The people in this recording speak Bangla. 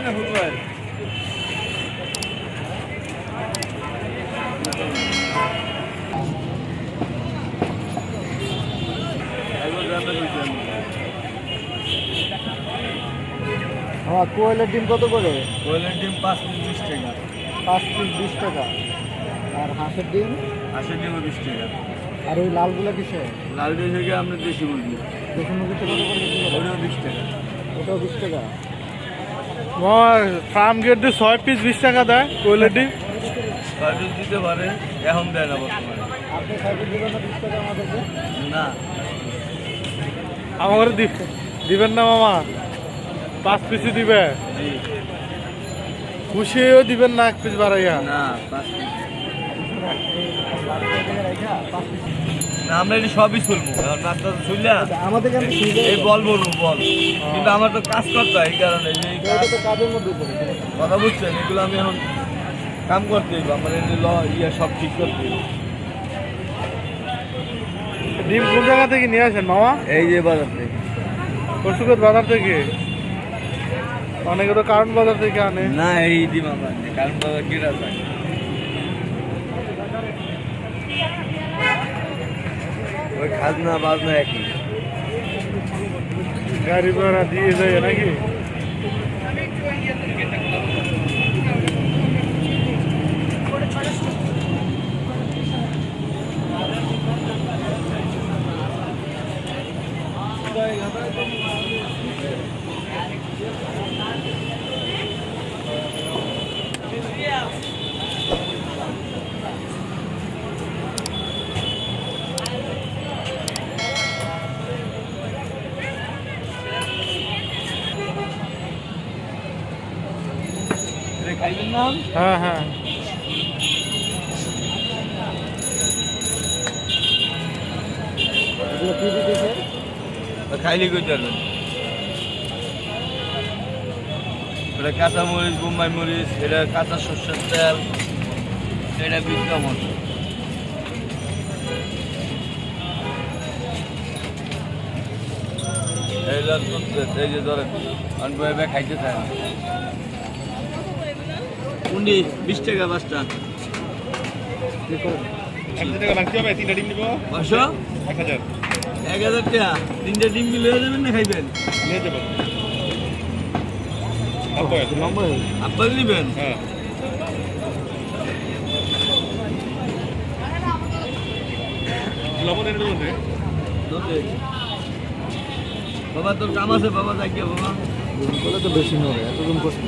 আমার কোয়েলের ডিম কত করে? কোয়েলের ডিম 5 পিস 20 টাকা। 5 পিস 20 টাকা। আর হাঁসের ডিম? হাঁসের ডিমও 20 টাকা। আর ওই লালগুলো কিসে? লাল ডিম থেকে আপনার দেশি মুরগি। দেশি মুরগিতে কত করে বিক্রি করেন? ওটাও 20 টাকা। ওটাও 20 টাকা। আমার ফার্ম গেট দিয়ে 6 পিস 20 টাকা দেয় কোয়েলের ডিম। 6 পিস দিতে পারে, এখন দেয় না বর্তমানে। আপনি 6 পিস দেবেন না 20 টাকা আমাদেরকে? না, আমার দিবেন না মামা? 5 পিসই দিবে? জি। খুশিও দিবেন না 1 পিস বাড়াইয়া? না, 5 পিস। পাঁচ পিস। না, আমরা এটি সবই শুনবো। এখন রাস্তা শুনলে আমাদের কাছে এই বল বলবো বল, কিন্তু আমার তো কাজ করতে হয়, এই কারণে যে এই এটা তো কাজের মধ্যে পড়ে। কথা বুঝছেন, এগুলো আমি এখন কাম করতে হইব, আমার এই সব ঠিক করতে হইব। ডিম কোন জায়গা থেকে নিয়ে আসেন মামা? এই যে বাজার থেকে। পরশুগত বাজার থেকে? অনেকে তো কারণ বাজার থেকে আনে। না, এই ডিম আমরা আনি, কারণ বাজার কেটা যায়। ওই খাজনা বাজনা একই। গাড়ি ভাড়া দিয়ে যায় নাকি? খাইবেন না? হ্যাঁ হ্যাঁ। এগুলো কি দিতেছে? খাইলে কইতে পারবেন। এটা কাঁচা মরিচ, বোম্বাই মরিচ, এটা কাঁচা সর্ষের তেল, এটা বিটকা মশলা। এই যে ধরেন অনভাবে খাইতে থাকে। 20 টাকা 5টা। 1 টাকা লাগতে হবে, 3টা ডিম নিব। 500? 1000 1000 টাকা। 3টা ডিম কি লয়ে যাবেন না খাইবেন? নিয়ে যাবেন। নম্বর আপনারা নেবেন? হ্যাঁ। লবণ এনে দেবেন রে। বাবা তোর কাম আছে, বাবা যাই বাবা। তো বেশি নড়ে, এতদিন করছি।